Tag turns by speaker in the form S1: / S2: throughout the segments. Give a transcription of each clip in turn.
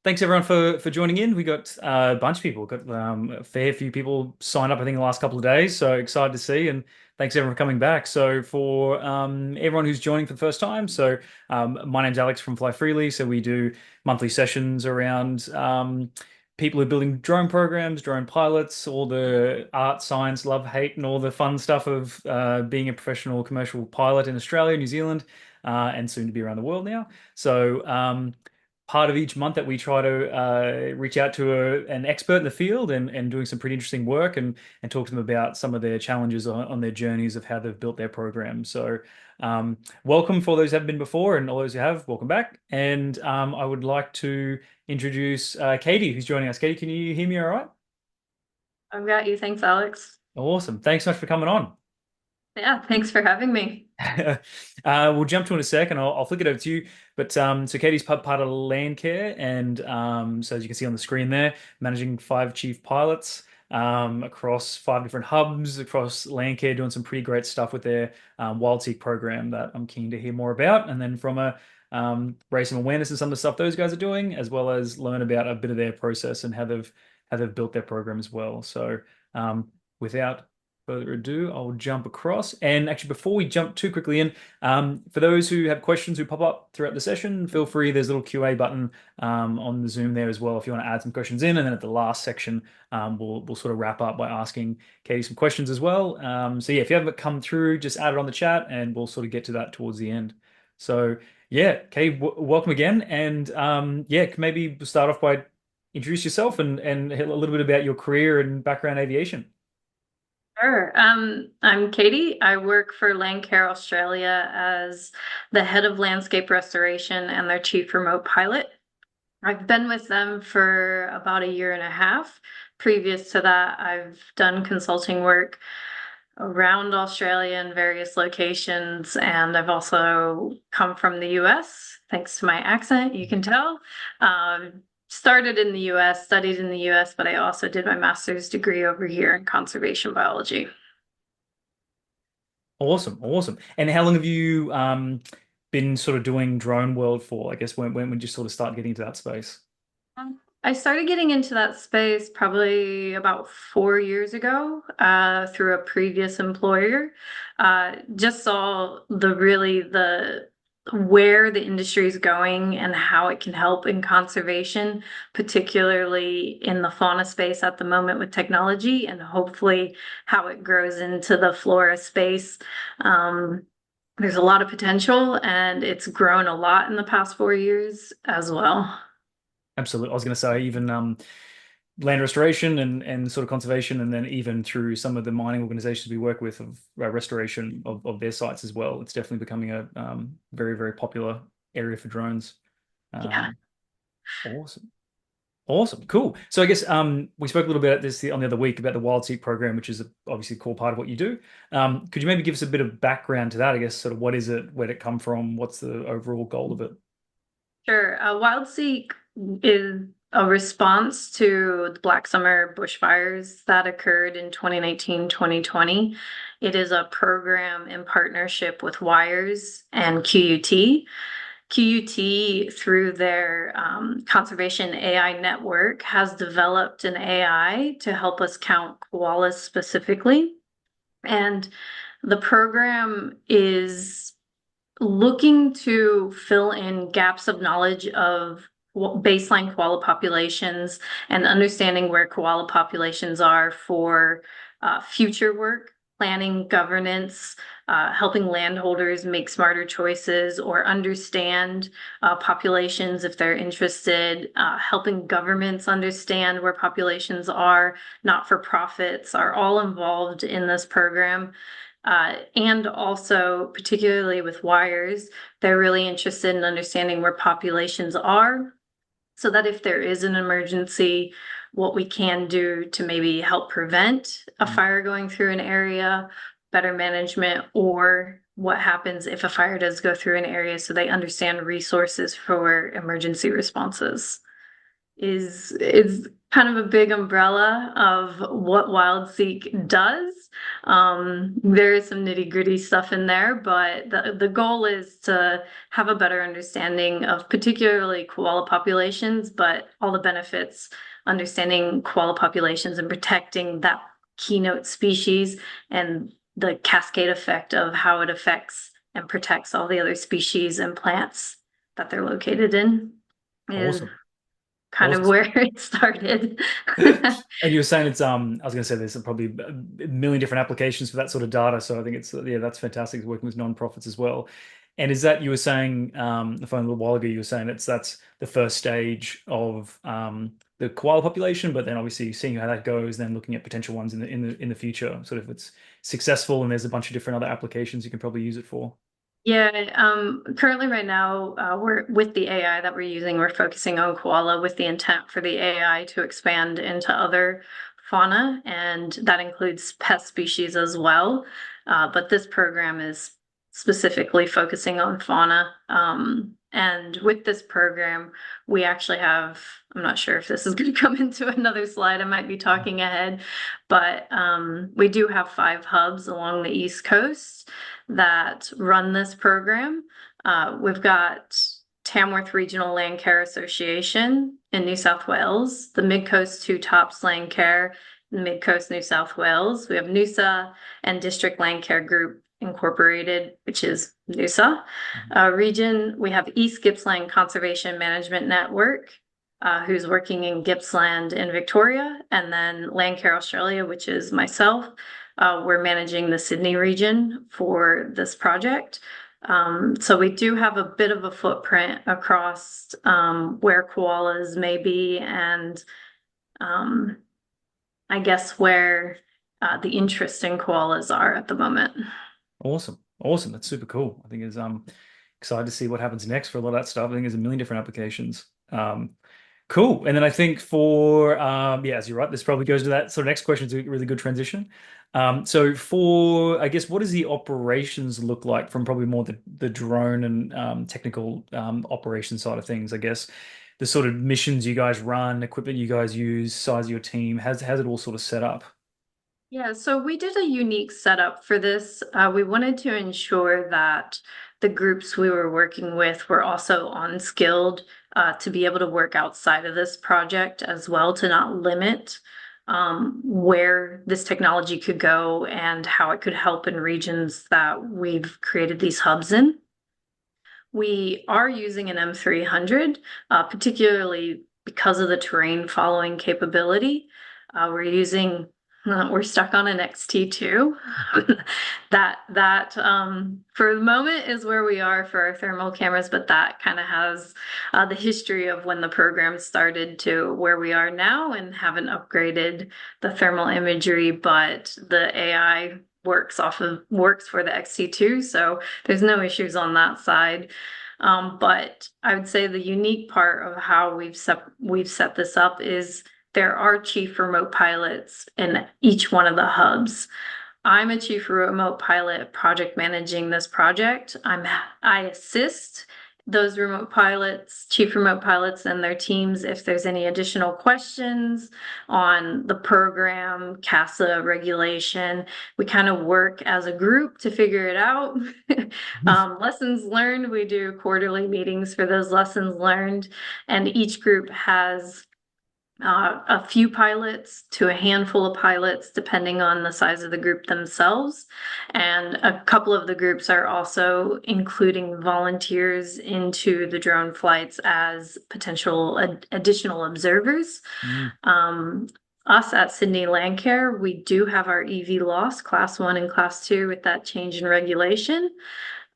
S1: Thanks everyone for joining in. We got a bunch of people, got a fair few people signed up, I think, in the last couple of days. So excited to see, and thanks everyone for coming back. So for everyone who's joining for the first time, my name's Alex from FlyFreely. So we do monthly sessions around people who are building drone programs, drone pilots, all the art, science, love, hate, and all the fun stuff of being a professional commercial pilot in Australia, New Zealand, and soon to be around the world now. So part of each month that we try to reach out to an expert in the field and doing some pretty interesting work and talk to them about some of their challenges on their journeys of how they've built their program. So, welcome for those who have been before and all those who have, welcome back. And I would like to introduce Katie, who's joining us. Katie, can you hear me all right?
S2: I've got you. Thanks, Alex.
S1: Awesome. Thanks so much for coming on.
S2: Yeah, thanks for having me.
S1: We'll jump to in a sec, and I'll flick it over to you. But so Katie's part of Landcare, and so as you can see on the screen there, managing five chief pilots across five different hubs across Landcare, doing some pretty great stuff with their WildSeek program that I'm keen to hear more about. And then from a raise some awareness in some of the stuff those guys are doing, as well as learn about a bit of their process and how they've built their program as well. So without further ado, I'll jump across. And actually, before we jump too quickly in, for those who have questions who pop up throughout the session, feel free. There's a little QA button on the Zoom there as well if you want to add some questions in. And then at the last section, we'll sort of wrap up by asking Katie some questions as well. So yeah, if you haven't come through, just add it on the chat, and we'll sort of get to that towards the end. So yeah, Katie, welcome again. And yeah, maybe start off by introduce yourself and a little bit about your career and background aviation.
S2: Sure. I'm Katie. I work for Landcare Australia as the head of landscape restoration and their chief remote pilot. I've been with them for about a year and a half. Previous to that, I've done consulting work around Australia in various locations, and I've also come from the US, thanks to my accent, you can tell. Started in the US, studied in the US, but I also did my master's degree over here in conservation biology.
S1: Awesome, awesome. And how long have you been sort of doing drone world for? I guess when would you sort of start getting into that space?
S2: I started getting into that space probably about 4 years ago through a previous employer. Just saw the where the industry is going and how it can help in conservation, particularly in the fauna space at the moment with technology, and hopefully how it grows into the flora space. There's a lot of potential, and it's grown a lot in the past 4 years as well.
S1: Absolutely. I was going to say even land restoration and sort of conservation, and then even through some of the mining organizations we work with of restoration of their sites as well. It's definitely becoming a very, very popular area for drones.
S2: Yeah.
S1: Um, awesome. Awesome, cool. So I guess we spoke a little bit at this on the other week about the WildSeek program, which is obviously a core part of what you do. Could you maybe give us a bit of background to that? I guess sort of what is it, where did it come from, what's the overall goal of it?
S2: Sure. WildSeek is a response to the Black Summer bushfires that occurred in 2019, 2020. It is a program in partnership with WIRES and QUT. QUT, through their conservation AI network, has developed an AI to help us count koalas specifically. And the program is looking to fill in gaps of knowledge of baseline koala populations and understanding where koala populations are for future work, planning, governance, helping landholders make smarter choices or understand populations if they're interested, helping governments understand where populations are, not-for-profits are all involved in this program. And also, particularly with wires, they're really interested in understanding where populations are so that if there is an emergency, what we can do to maybe help prevent a fire going through an area, better management, or what happens if a fire does go through an area so they understand resources for emergency responses is kind of a big umbrella of what WildSeek does. There is some nitty-gritty stuff in there, but the goal is to have a better understanding of particularly koala populations, but all the benefits, understanding koala populations and protecting that keynote species and the cascade effect of how it affects and protects all the other species and plants that they're located in is
S1: Awesome.
S2: kind of
S1: Awesome.
S2: where it started.
S1: And you were saying it's I was going to say there's probably a million different applications for that sort of data. So I think it's yeah, that's fantastic working with nonprofits as well. And is that you were saying the phone a little while ago, you were saying that's the first stage of the koala population, but then obviously seeing how that goes, then looking at potential ones in the future, sort of if it's successful and there's a bunch of different other applications you can probably use it for.
S2: Yeah, currently right now, we're with the AI that we're using, we're focusing on koala with the intent for the AI to expand into other fauna, and that includes pest species as well. But this program is specifically focusing on fauna. And with this program, we actually have, I'm not sure if this is going to come into another slide, I might be talking ahead, but we do have 5 hubs along the East Coast that run this program. We've got Tamworth Regional Landcare Association in New South Wales, the Mid-Coast Two Tops Landcare in Mid-Coast New South Wales. We have Noosa and District Landcare Group Incorporated, which is Noosa. Region, we have East Gippsland Conservation Management Network, who's working in Gippsland in Victoria, and then Landcare Australia, which is myself. We're managing the Sydney region for this project. So we do have a bit of a footprint across where koalas may be and I guess where the interest in koalas are at the moment.
S1: Awesome. Awesome. That's super cool. I think it's excited to see what happens next for a lot of that stuff. I think there's a million different applications. Cool. And then I think for yeah, as you're right, this probably goes to that. So next question is a really good transition. So for I guess what does the operations look like from probably more the drone and technical operation side of things, I guess. The sort of missions you guys run, equipment you guys use, size of your team, has it all sort of set up?
S2: Yeah, so we did a unique setup for this. We wanted to ensure that the groups we were working with were also unskilled to be able to work outside of this project as well, to not limit where this technology could go and how it could help in regions that we've created these hubs in. We are using an M300, particularly because of the terrain following capability. We're stuck on an XT2. That for the moment is where we are for our thermal cameras, but that kind of has the history of when the program started to where we are now, and haven't upgraded the thermal imagery, but the AI works for the XT2, so there's no issues on that side. But I would say the unique part of how we've set this up is there are chief remote pilots in each one of the hubs. I'm a chief remote pilot project managing this project. I assist those chief remote pilots and their teams if there's any additional questions on the program, CASA regulation. We kind of work as a group to figure it out. Lessons learned, we do quarterly meetings for those lessons learned, and each group has a few pilots to a handful of pilots, depending on the size of the group themselves. And a couple of the groups are also including volunteers into the drone flights as potential additional observers.
S1: Mm.
S2: Us at Sydney Landcare, we do have our EV loss, class 1 and class 2, with that change in regulation.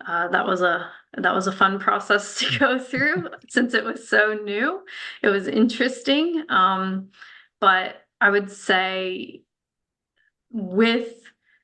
S2: That was a fun process to go through since it was so new. It was interesting. But I would say with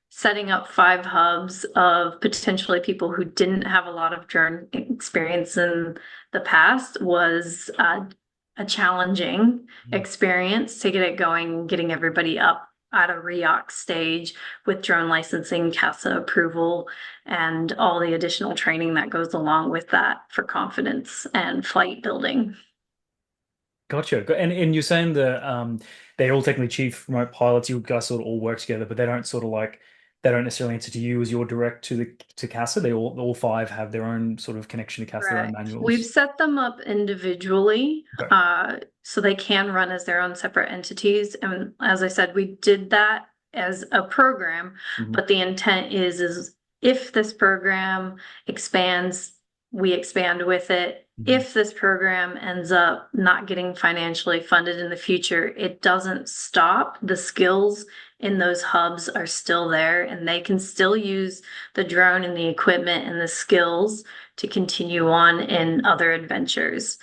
S2: setting up 5 hubs of potentially people who didn't have a lot of drone experience in the past was a challenging experience to get it going, getting everybody up at a REOC stage with drone licensing, CASA approval, and all the additional training that goes along with that for confidence and flight building.
S1: Gotcha. And you're saying that they're all technically chief remote pilots. You guys sort of all work together, but they don't sort of like they don't necessarily answer to you as your direct to the to CASA. They all five have their own sort of connection to CASA, their own
S2: Correct. We've
S1: manuals.
S2: set them up individually,
S1: Okay.
S2: so they can run as their own separate entities. And as I said, we did that as a program,
S1: Hmm.
S2: but the intent is if this program expands, we expand with it.
S1: Hmm.
S2: If this program ends up not getting financially funded in the future, it doesn't stop. The skills in those hubs are still there, and they can still use the drone and the equipment and the skills to continue on in other adventures.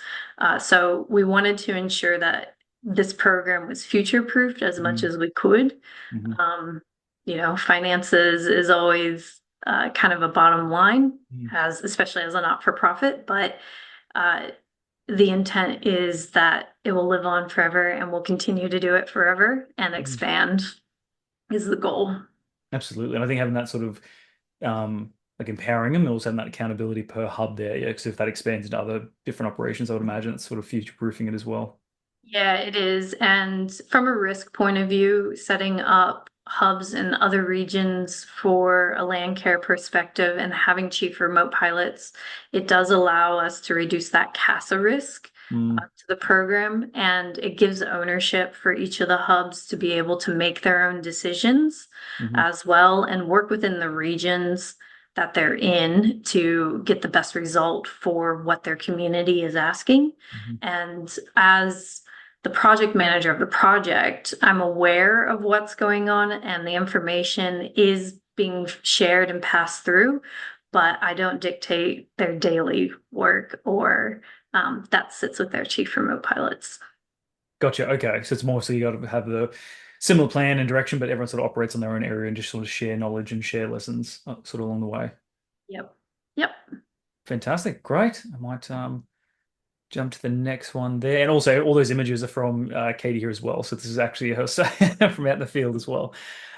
S2: So we wanted to ensure that this program was future-proofed as much
S1: Hmm.
S2: as we could.
S1: Hmm.
S2: Um, finances is always kind of a bottom line, as especially as a not-for-profit, but uh, the intent is that it will live on forever and we'll continue to do it forever and
S1: Hmm.
S2: expand is the goal.
S1: Absolutely. And I think having that sort of like empowering them, and also having that accountability per hub there, yeah, because if that expands into other different operations, I would imagine it's sort of future-proofing it as well.
S2: Yeah, it is. And from a risk point of view, setting up hubs in other regions for a land care perspective and having chief remote pilots, it does allow us to reduce that CASA risk
S1: Mm.
S2: to the program. And it gives ownership for each of the hubs to be able to make their own decisions
S1: Hmm.
S2: as well and work within the regions that they're in to get the best result for what their community is asking.
S1: Hmm.
S2: And as the project manager of the project, I'm aware of what's going on and the information is being shared and passed through, but I don't dictate their daily work or that sits with their chief remote pilots.
S1: Gotcha. Okay. So it's more so you got to have the similar plan and direction, but everyone sort of operates on their own area and just sort of share knowledge and share lessons sort of along the way.
S2: Yep. Yep.
S1: Fantastic. Great. I might jump to the next one there. And also, all those images are from Katie here as well. So this is actually her from out in the field as well.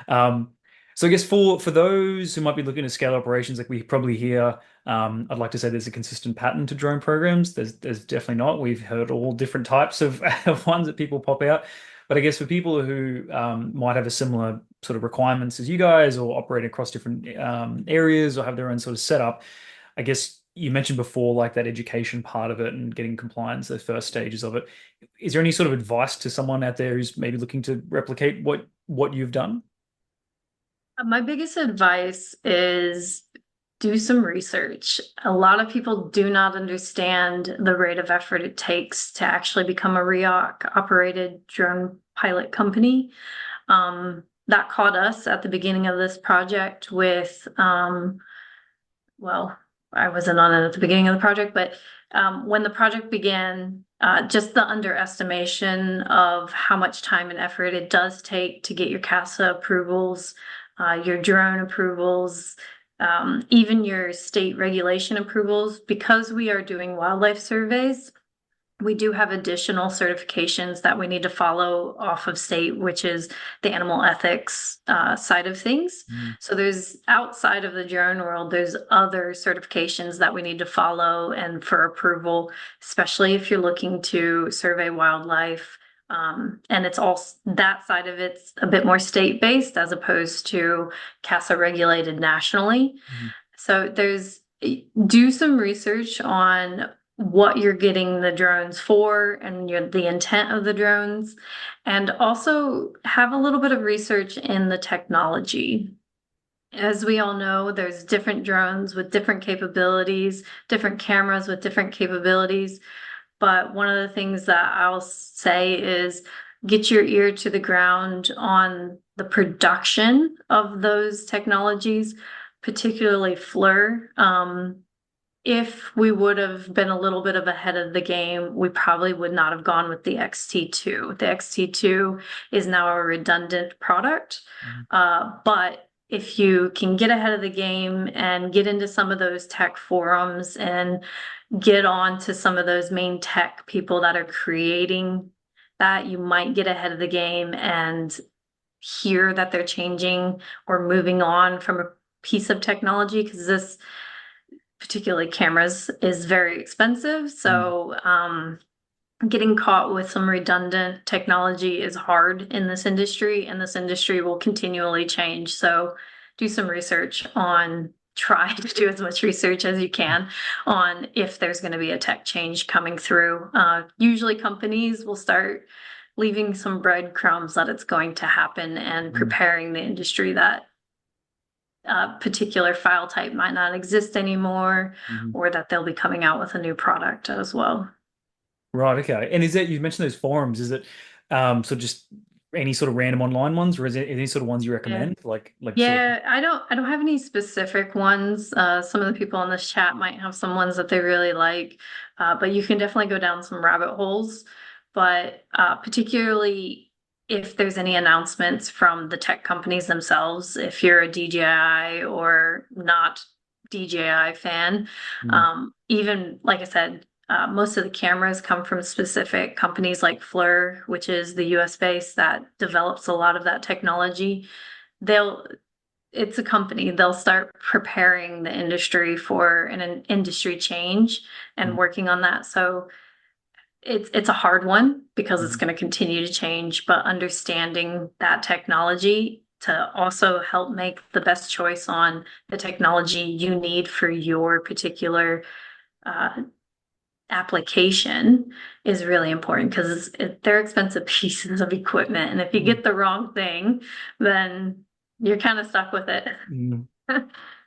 S1: Um, so I guess for those who might be looking to scale operations, like we probably hear, I'd like to say there's a consistent pattern to drone programs. There's definitely not. We've heard all different types of, of ones that people pop out. But I guess for people who might have a similar sort of requirements as you guys, or operate across different areas, or have their own sort of setup, I guess you mentioned before, like that education part of it and getting compliance, the first stages of it. Is there any sort of advice to someone out there who's maybe looking to replicate what you've done?
S2: My biggest advice is do some research. A lot of people do not understand the rate of effort it takes to actually become a REOC operated drone pilot company. That caught us at the beginning of this project with, well, I wasn't on it at the beginning of the project, but when the project began, just the underestimation of how much time and effort it does take to get your CASA approvals, your drone approvals, even your state regulation approvals, because we are doing wildlife surveys. We do have additional certifications that we need to follow off of state, which is the animal ethics side of things.
S1: Mm.
S2: So there's outside of the drone world, there's other certifications that we need to follow and for approval, especially if you're looking to survey wildlife. And it's all that side of it's a bit more state-based as opposed to CASA regulated nationally.
S1: Mhm.
S2: So do some research on what you're getting the drones for and the intent of the drones, and also have a little bit of research in the technology. As we all know, there's different drones with different capabilities, different cameras with different capabilities. But one of the things that I'll say is get your ear to the ground on the production of those technologies, particularly FLIR. If we would have been a little bit of ahead of the game, we probably would not have gone with the XT2. The XT2 is now a redundant product,
S1: Mhm.
S2: but if you can get ahead of the game and get into some of those tech forums and get on to some of those main tech people that are creating that, you might get ahead of the game and hear that they're changing or moving on from a piece of technology because this particularly cameras is very expensive.
S1: Mm.
S2: So getting caught with some redundant technology is hard in this industry, and this industry will continually change. So do some research on, try to do as much research as you can on if there's going to be a tech change coming through. Usually companies will start leaving some breadcrumbs that it's going to happen and
S1: Mm,
S2: preparing the industry that particular file type might not exist anymore,
S1: mhm.
S2: or that they'll be coming out with a new product as well.
S1: Right, okay. And is that you mentioned those forums? Is it sort of just any sort of random online ones, or is it any sort of ones you
S2: Yeah.
S1: recommend? Like sort of.
S2: Yeah, I don't have any specific ones. Some of the people on this chat might have some ones that they really like, but you can definitely go down some rabbit holes. But particularly if there's any announcements from the tech companies themselves, if you're a DJI or not DJI fan,
S1: Mm,
S2: even like I said, most of the cameras come from specific companies like FLIR, which is the US base that develops a lot of that technology. They'll it's a company. They'll start preparing the industry for an industry change and
S1: mm,
S2: working on that. So it's a hard one because it's
S1: mhm,
S2: going to continue to change, but understanding that technology to also help make the best choice on the technology you need for your particular uh, application is really important because they're expensive pieces of equipment. And if you
S1: mm,
S2: get the wrong thing, then you're kind of stuck with it
S1: mm.
S2: as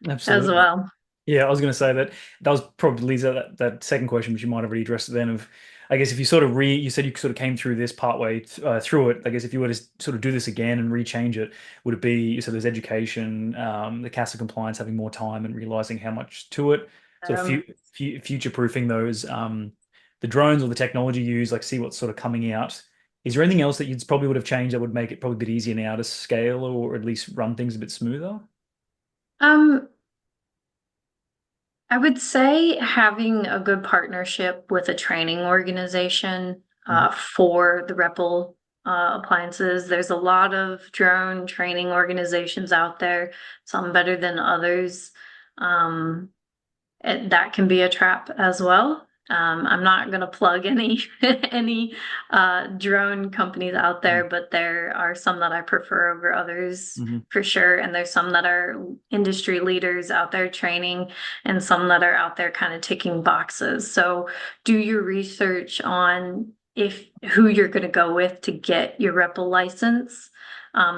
S1: Absolutely.
S2: well.
S1: Yeah, I was going to say that that was probably that second question, which you might have already addressed it then. Of, I guess if you sort of you said you sort of came through this partway through it. I guess if you were to sort of do this again and rechange it, would it be so there's education, the CASA compliance, having more time and realizing how much to it, sort of
S2: Um,
S1: future proofing those the drones or the technology used, like see what's sort of coming out. Is there anything else that you probably would have changed that would make it probably a bit easier now to scale or at least run things a bit smoother?
S2: um, I would say having a good partnership with a training organization
S1: Mhm.
S2: for the Repel appliances. There's a lot of drone training organizations out there, some better than others. Um, that can be a trap as well. I'm not going to plug any any drone companies out there, but there are some that I prefer over others
S1: Mhm.
S2: for sure. And there's some that are industry leaders out there training, and some that are out there kind of ticking boxes. So do your research on if who you're going to go with to get your REPL license.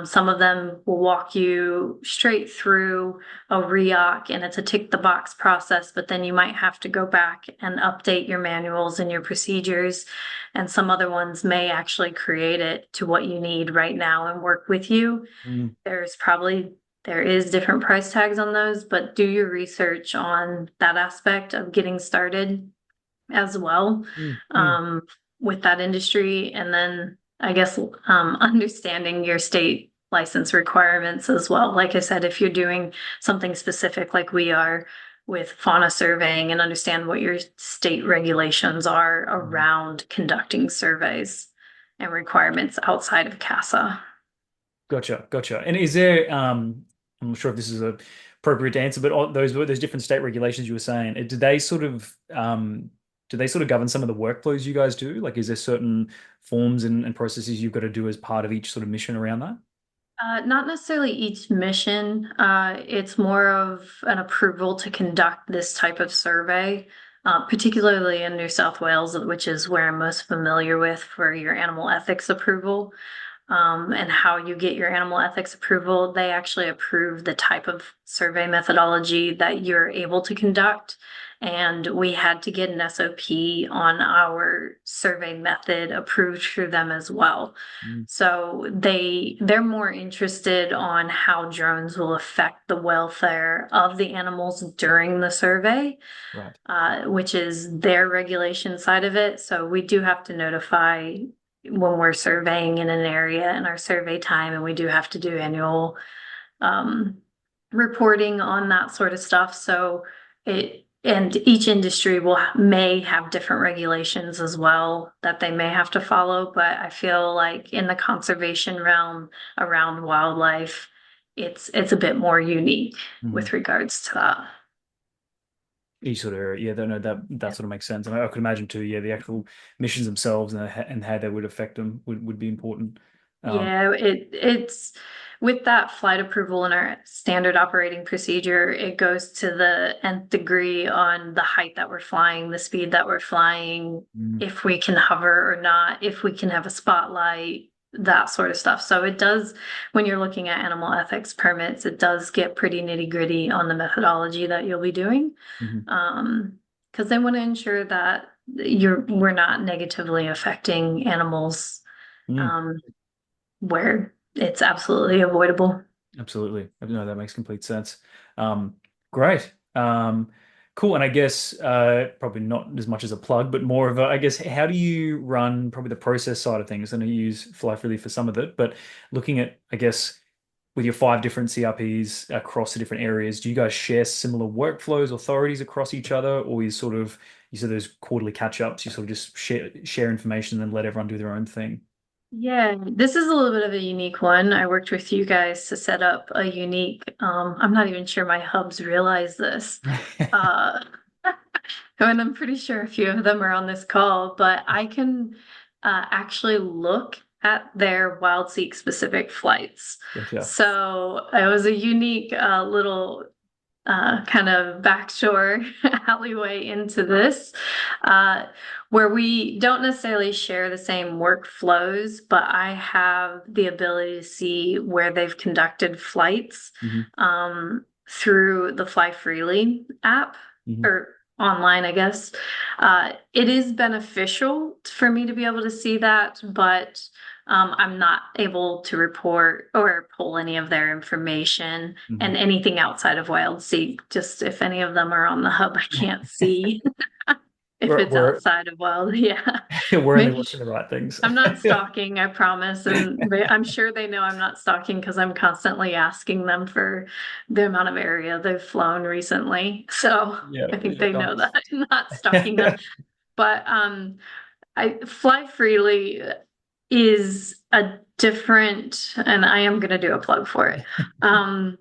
S2: Some of them will walk you straight through a REOC, and it's a tick the box process, but then you might have to go back and update your manuals and your procedures. And some other ones may actually create it to what you need right now and work with you.
S1: Mhm.
S2: There is different price tags on those, but do your research on that aspect of getting started as well,
S1: Mm, mm,
S2: um, with that industry. And then I guess understanding your state license requirements as well. Like I said, if you're doing something specific like we are with fauna surveying, and understand what your state regulations are
S1: mm.
S2: around conducting surveys and requirements outside of CASA.
S1: Gotcha, gotcha. And is there, I'm not sure if this is a appropriate to answer, but all those different state regulations you were saying, do they sort of govern some of the workflows you guys do? Like, is there certain forms and processes you've got to do as part of each sort of mission around that?
S2: Not necessarily each mission. It's more of an approval to conduct this type of survey, particularly in New South Wales, which is where I'm most familiar with for your animal ethics approval. And how you get your animal ethics approval. They actually approve the type of survey methodology that you're able to conduct. And we had to get an SOP on our survey method approved through them as well.
S1: Mm,
S2: So they're more interested on how drones will affect the welfare of the animals during the survey,
S1: right.
S2: which is their regulation side of it. So we do have to notify when we're surveying in an area in our survey time, and we do have to do annual um, reporting on that sort of stuff. So and each industry may have different regulations as well that they may have to follow. But I feel like in the conservation realm around wildlife, it's a bit more unique
S1: Mhm.
S2: with regards to that.
S1: Each sort of area. Yeah, no, that sort of makes sense. And I could imagine too, yeah, the actual missions themselves and how they would affect them would be important. Um,
S2: Yeah, it's with that flight approval in our standard operating procedure, it goes to the nth degree on the height that we're flying, the speed that we're flying,
S1: mm,
S2: if we can hover or not, if we can have a spotlight, that sort of stuff. So it does, when you're looking at animal ethics permits, it does get pretty nitty-gritty on the methodology that you'll be doing.
S1: mhm.
S2: Because they want to ensure that we're not negatively affecting animals.
S1: Mm,
S2: Um, where it's absolutely avoidable.
S1: absolutely. No, that makes complete sense. Um, great. Cool. And I guess probably not as much as a plug, but more of a, I guess, how do you run probably the process side of things? I know you use FlyFreely for some of it, but looking at, I guess, with your five different CRPs across the different areas, do you guys share similar workflows, authorities across each other, or you said those quarterly catch-ups, you sort of just share information and then let everyone do their own thing?
S2: Yeah, this is a little bit of a unique one. I worked with you guys to set up a unique, I'm not even sure my hubs realize this. Uh, and I'm pretty sure a few of them are on this call, but I can actually look at their WildSeek specific flights.
S1: Gotcha.
S2: So it was a unique little kind of backdoor alleyway into this, uh, where we don't necessarily share the same workflows, but I have the ability to see where they've conducted flights
S1: Hmm.
S2: through the FlyFreely app
S1: Hmm.
S2: or online, I guess. It is beneficial for me to be able to see that, but I'm not able to report or pull any of their information
S1: Hmm.
S2: and anything outside of WildSeek. Just if any of them are on the hub, I can't see if
S1: We're
S2: it's
S1: we're
S2: outside of Wild. Yeah,
S1: we're only
S2: maybe
S1: watching the right things.
S2: I'm not stalking, I promise. And I'm sure they know I'm not stalking because I'm constantly asking them for the amount of area they've flown recently. So
S1: Yeah,
S2: I think
S1: yeah,
S2: they know that
S1: nice.
S2: I'm not stalking them. But I Fly Freely is a different, and I am going to do a plug for it. Um,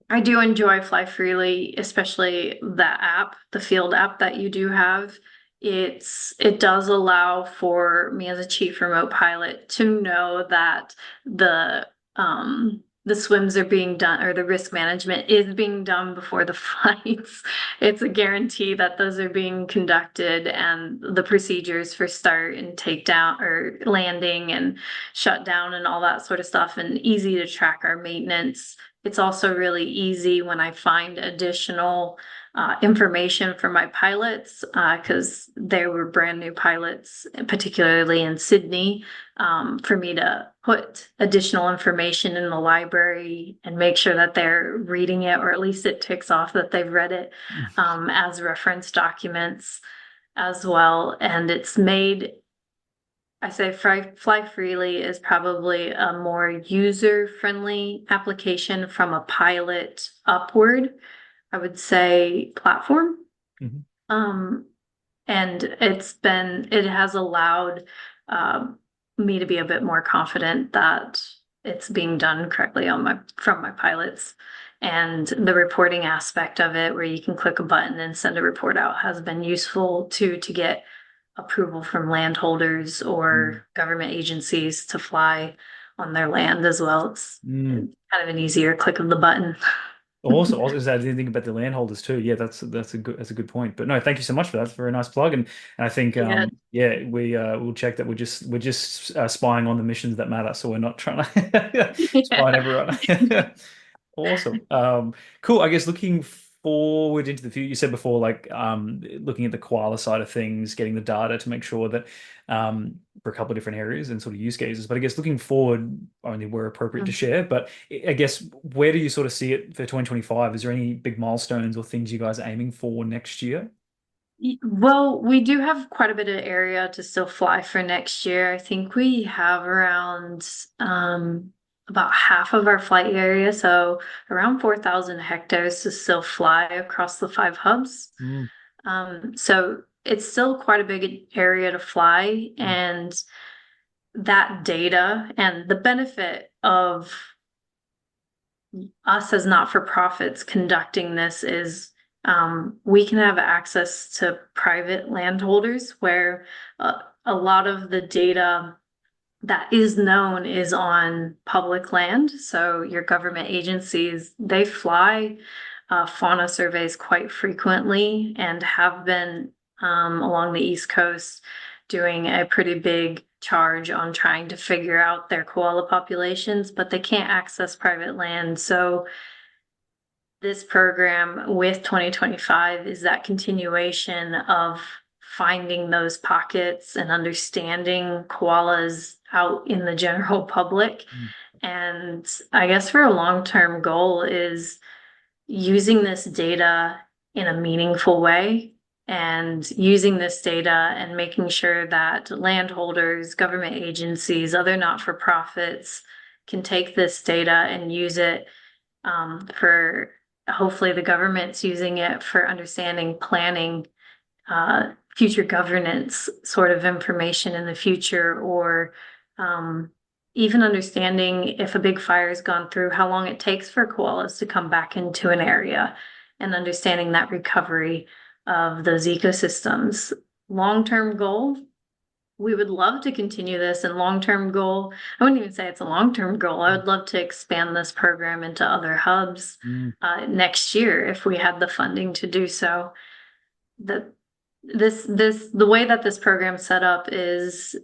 S2: I do enjoy Fly Freely, especially that app, the field app that you do have. It does allow for me as a chief remote pilot to know that the swims are being done or the risk management is being done before the flights. It's a guarantee that those are being conducted and the procedures for start and takedown or landing and shutdown and all that sort of stuff, and easy to track our maintenance. It's also really easy when I find additional information for my pilots because they were brand new pilots, particularly in Sydney, for me to put additional information in the library and make sure that they're reading it, or at least it ticks off that they've read it as reference documents as well. And it's made, I say Fly Freely is probably a more user-friendly application from a pilot upward, I would say, platform.
S1: Mhm.
S2: Um, and it has allowed um, me to be a bit more confident that it's being done correctly from my pilots. And the reporting aspect of it, where you can click a button and send a report out, has been useful to get approval from landholders
S1: Mm.
S2: or government agencies to fly on their land as well. It's
S1: Mm.
S2: kind of an easier click of the button.
S1: Also, I didn't think about the landholders too. Yeah, that's a good point. But no, thank you so much for that. It's a very nice plug, and I think
S2: Yeah.
S1: yeah, we'll check that we're just spying on the missions that matter, so we're not trying to spy on
S2: Yeah.
S1: everyone. Awesome. Cool. I guess looking forward into the future, you said before, like looking at the koala side of things, getting the data to make sure that for a couple of different areas and sort of use cases. But I guess looking forward, only where appropriate to share. But I guess where do you sort of see it for 2025? Is there any big milestones or things you guys are aiming for next year?
S2: Well, we do have quite a bit of area to still fly for next year. I think we have around about half of our flight area, so around 4,000 hectares to still fly across the five hubs.
S1: Mm,
S2: So it's still quite a big area to fly,
S1: mm,
S2: and that data and the benefit of us as not-for-profits conducting this is we can have access to private landholders where a lot of the data that is known is on public land. So your government agencies, they fly fauna surveys quite frequently and have been along the East Coast doing a pretty big charge on trying to figure out their koala populations, but they can't access private land. So this program with 2025 is that continuation of finding those pockets and understanding koalas out in the general public.
S1: Mm.
S2: And I guess for a long-term goal is using this data in a meaningful way and using this data and making sure that landholders, government agencies, other not-for-profits can take this data and use it for hopefully the government's using it for understanding, planning, future governance sort of information in the future, or even understanding if a big fire has gone through, how long it takes for koalas to come back into an area and understanding that recovery of those ecosystems. Long-term goal, we would love to continue this, and long-term goal, I wouldn't even say it's a long-term goal. I would love to expand this program into other hubs
S1: Mm.
S2: next year if we had the funding to do so. The way that this program's set up is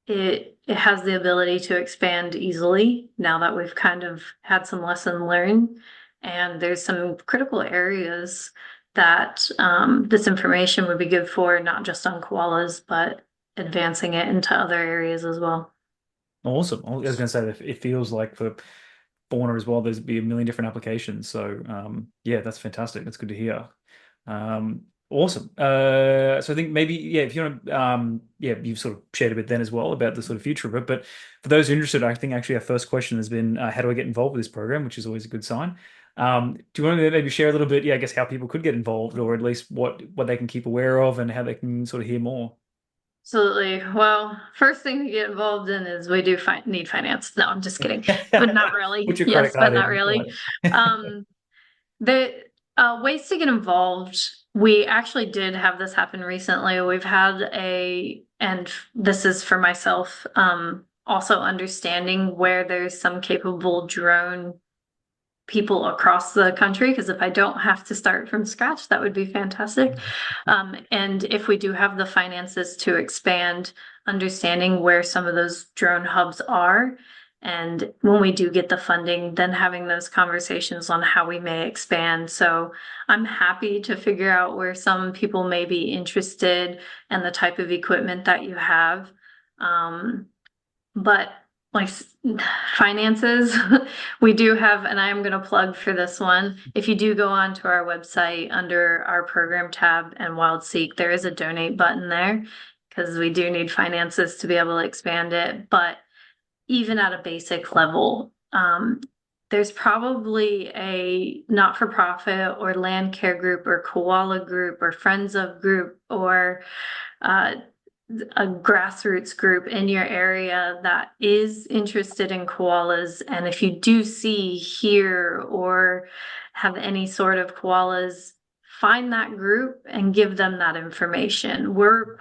S2: it has the ability to expand easily now that we've kind of had some lesson learned, and there's some critical areas that this information would be good for, not just on koalas, but advancing it into other areas as well.
S1: Awesome. I was going to say that it feels like for fauna as well, there's be a million different applications. So yeah, that's fantastic. That's good to hear. Awesome. So I think maybe, yeah, if you want to, yeah, you've sort of shared a bit then as well about the sort of future of it. But for those who are interested, I think actually our first question has been, how do I get involved with this program, which is always a good sign. Do you want to maybe share a little bit, yeah, I guess how people could get involved, or at least what they can keep aware of and how they can sort of hear more?
S2: Absolutely. Well, first thing to get involved in is we do need finance. No, I'm just kidding, but not
S1: Put
S2: really.
S1: your credit
S2: Yes, but
S1: card
S2: not
S1: in. Go
S2: really.
S1: ahead.
S2: Um, The ways to get involved, we actually did have this happen recently. We've had and this is for myself, also understanding where there's some capable drone people across the country, because if I don't have to start from scratch, that would be fantastic. And if we do have the finances to expand, understanding where some of those drone hubs are. And when we do get the funding, then having those conversations on how we may expand. So I'm happy to figure out where some people may be interested and the type of equipment that you have. But like finances, we do have, and I'm going to plug for this one. If you do go onto our website under our program tab and WildSeek, there is a donate button there because we do need finances to be able to expand it. But even at a basic level, there's probably a not-for-profit or Landcare group or Koala group or Friends of group or uh, a grassroots group in your area that is interested in koalas. And if you do see, hear, or have any sort of koalas, find that group and give them that information. We're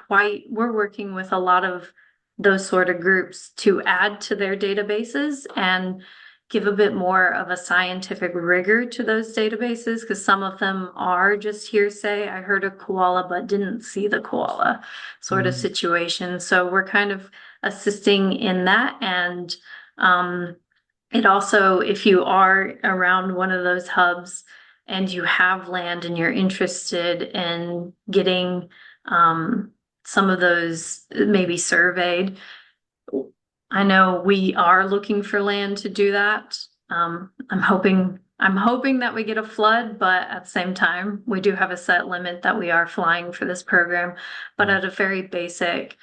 S2: working with a lot of those sort of groups to add to their databases and give a bit more of a scientific rigor to those databases, because some of them are just hearsay. I heard a koala but didn't see the koala sort of
S1: Mm.
S2: situation. So we're kind of assisting in that. And it also, if you are around one of those hubs and you have land and you're interested in getting some of those maybe surveyed, I know we are looking for land to do that. I'm hoping that we get a flood, but at the same time, we do have a set limit that we are flying for this program. But
S1: Mm.
S2: at a very basic,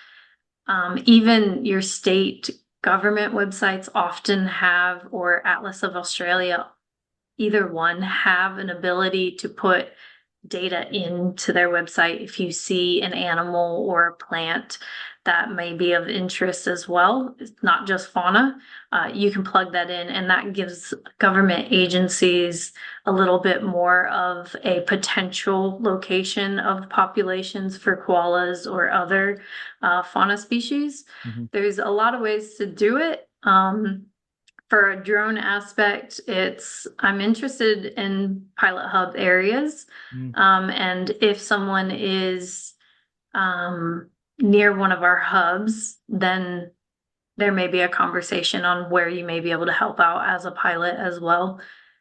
S2: even your state government websites often have, or Atlas of Australia, either one have an ability to put data into their website if you see an animal or a plant that may be of interest as well. It's not just fauna. You can plug that in, and that gives government agencies a little bit more of a potential location of populations for koalas or other fauna species.
S1: Hmm.
S2: There's a lot of ways to do it. For a drone aspect, I'm interested in pilot hub areas.
S1: Mm.
S2: And if someone is um, near one of our hubs, then there may be a conversation on where you may be able to help out as a pilot as well.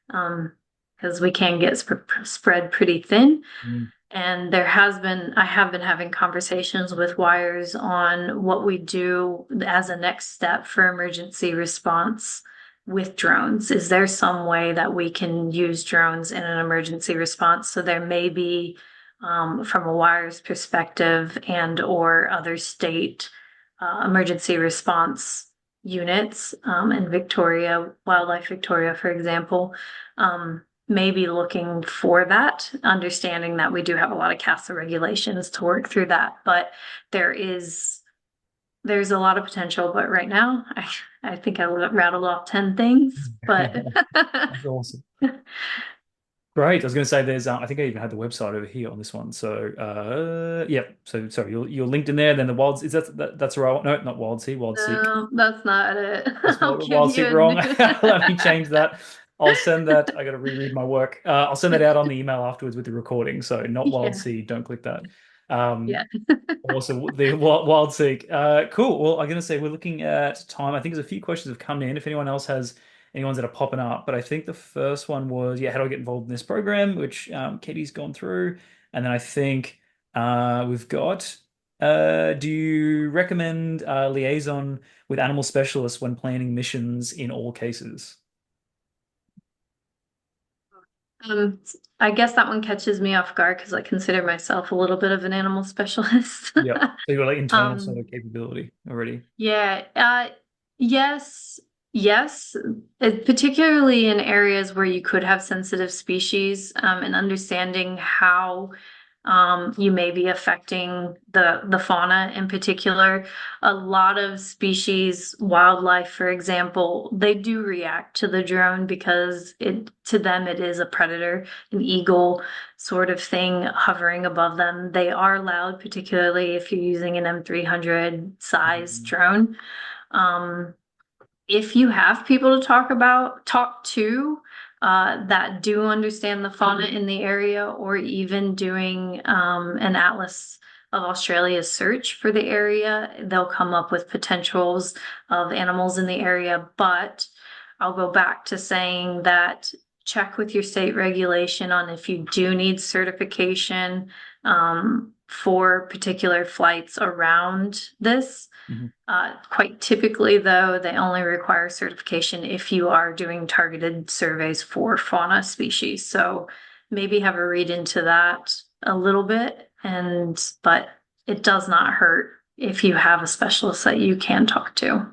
S2: Because we can get spread pretty thin.
S1: Mm.
S2: And I have been having conversations with wires on what we do as a next step for emergency response with drones. Is there some way that we can use drones in an emergency response? So there may be, from a wires perspective and or other state emergency response units, in Victoria, Wildlife Victoria, for example, maybe looking for that, understanding that we do have a lot of CASA regulations to work through that, but there is there's a lot of potential. But right now, I think I rattled off 10 things, but
S1: That's awesome. Great. I was going to say there's, I think I even had the website over here on this one. So, yeah. So, sorry, you're linked in there. Then the wild, that's the right one? No, not WildSeek.
S2: no, that's not it.
S1: I
S2: I'll
S1: spelled
S2: give
S1: WildSeek
S2: you
S1: wrong.
S2: a
S1: Let me change that. I'll send that. I got to reread my work. I'll send that out on the email afterwards with the recording. So, not
S2: yeah,
S1: WildSeek. Don't click that. Um,
S2: yeah.
S1: Also, the WildSeek. Cool. Well, I'm going to say we're looking at time. I think there's a few questions have come in. If anyone else has any ones that are popping up, but I think the first one was, yeah, how do I get involved in this program, which Katie's gone through, and then I think we've got, do you recommend liaison with animal specialists when planning missions in all cases?
S2: Um, I guess that one catches me off guard because I consider myself a little bit of an animal specialist.
S1: Yep. So you've got like internal sort
S2: Um,
S1: of capability already.
S2: yeah, yes, yes, particularly in areas where you could have sensitive species, and understanding how you may be affecting the fauna in particular. A lot of species, wildlife, for example, they do react to the drone because it to them it is a predator, an eagle sort of thing hovering above them. They are loud, particularly if you're using an M300 size
S1: Mhm.
S2: drone. Um, if you have people to talk to that do understand the fauna in the area, or even doing an Atlas of Australia search for the area, they'll come up with potentials of animals in the area. But I'll go back to saying that check with your state regulation on if you do need certification for particular flights around this.
S1: Mhm.
S2: Quite typically, though, they only require certification if you are doing targeted surveys for fauna species. So maybe have a read into that a little bit, but it does not hurt if you have a specialist that you can talk to.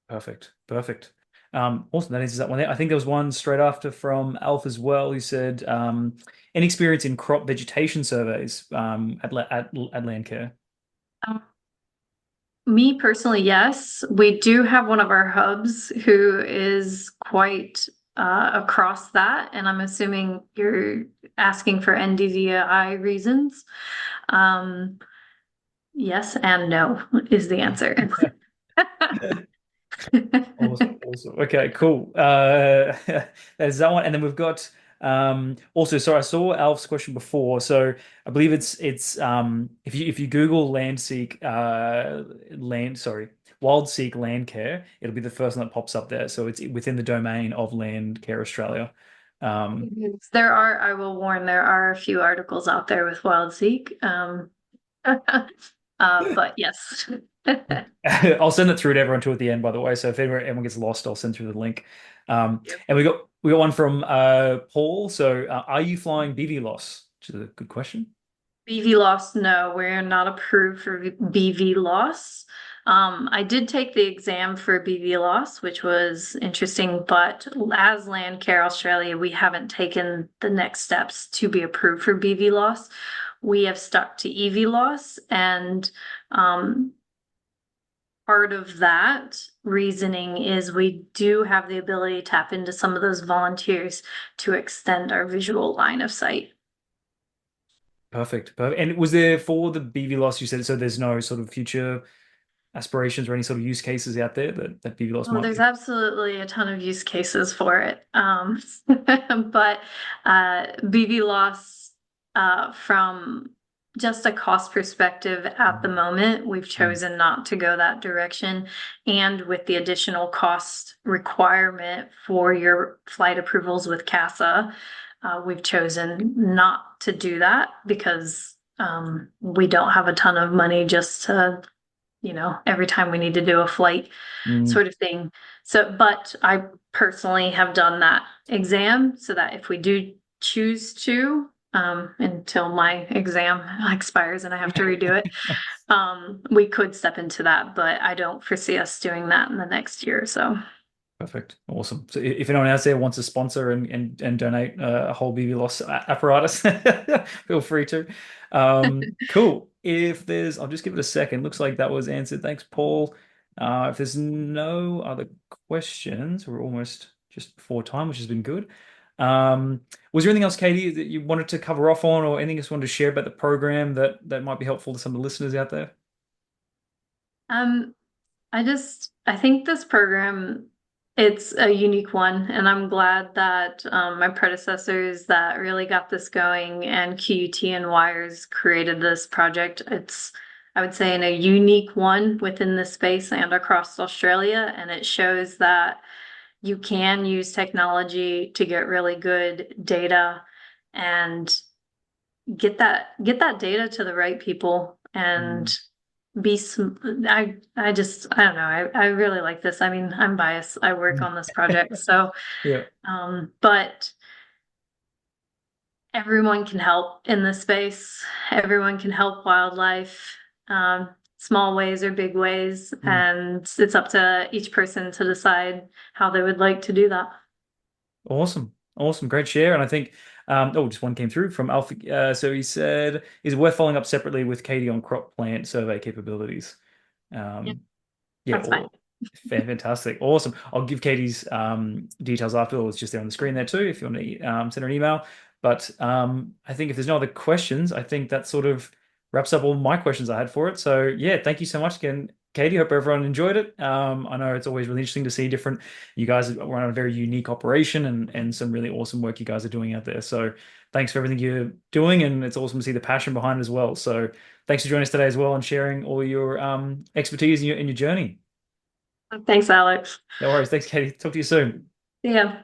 S1: Perfect. Perfect. Awesome. That answers that one there. I think there was one straight after from Alf as well who said, any experience in crop vegetation surveys at Landcare?
S2: Um, Me personally, yes. We do have one of our hubs who is quite across that, and I'm assuming you're asking for NDVI reasons. Um, yes and no is the answer.
S1: Awesome, awesome. Okay, cool. That is that one, and then we've got also. So I saw Alf's question before. So I believe it's if you Google WildSeek Landcare, it'll be the first one that pops up there. So it's within the domain of Landcare Australia. Um,
S2: I will warn, there are a few articles out there with WildSeek. But yes.
S1: I'll send it through to everyone too at the end, by the way. So if anyone gets lost, I'll send through the link.
S2: Yep.
S1: And we got one from Paul. So are you flying BV loss? Which is a good question.
S2: BV loss, no, we're not approved for BV loss. I did take the exam for BV loss, which was interesting, but as Landcare Australia, we haven't taken the next steps to be approved for BV loss. We have stuck to EV loss, and um, part of that reasoning is we do have the ability to tap into some of those volunteers to extend our visual line of sight.
S1: Perfect. Perfect. And was there for the BV loss, you said, so there's no sort of future aspirations or any sort of use cases out there that BV loss
S2: Oh,
S1: might
S2: there's
S1: be?
S2: absolutely a ton of use cases for it. But BV loss, from just a cost perspective at the
S1: Mm,
S2: moment, we've
S1: mm,
S2: chosen not to go that direction. And with the additional cost requirement for your flight approvals with CASA, we've chosen not to do that because we don't have a ton of money just to, every time we need to do a flight
S1: mm.
S2: sort of thing. So, but I personally have done that exam so that if we do choose to, until my exam expires and I have to redo it, we could step into that, but I don't foresee us doing that in the next year or so.
S1: Perfect. Awesome. So if anyone else there wants to sponsor and donate a whole BB loss apparatus, feel free to. Cool. If there's, I'll just give it a second. Looks like that was answered. Thanks, Paul. If there's no other questions, we're almost just before time, which has been good. Was there anything else, Katie, that you wanted to cover off on, or anything else you wanted to share about the program that might be helpful to some of the listeners out there?
S2: Um, I think this program, it's a unique one, and I'm glad that my predecessors that really got this going and QUT and Wires created this project. It's, I would say, in a unique one within this space and across Australia, and it shows that you can use technology to get really good data and get that data to the right people
S1: Mm.
S2: and I just I don't know. I really like this. I mean, I'm biased. I work on this project. So,
S1: Yeah.
S2: but everyone can help in this space. Everyone can help wildlife, small ways or big ways,
S1: Mm.
S2: and it's up to each person to decide how they would like to do that.
S1: Awesome. Awesome. Great share. And I think, just one came through from Alpha. So he said, is it worth following up separately with Katie on crop plant survey capabilities?
S2: Yeah,
S1: Um, yeah,
S2: that's fine.
S1: all fantastic. Awesome. I'll give Katie's details after. It's just there on the screen there too, if you want to send her an email. But I think if there's no other questions, I think that sort of wraps up all my questions I had for it. So yeah, thank you so much again, Katie. Hope everyone enjoyed it. I know it's always really interesting to see different. You guys run a very unique operation and some really awesome work you guys are doing out there. So thanks for everything you're doing, and it's awesome to see the passion behind it as well. So thanks for joining us today as well and sharing all your expertise in your journey.
S2: Thanks, Alex.
S1: No worries. Thanks, Katie. Talk to you soon.
S2: Yeah.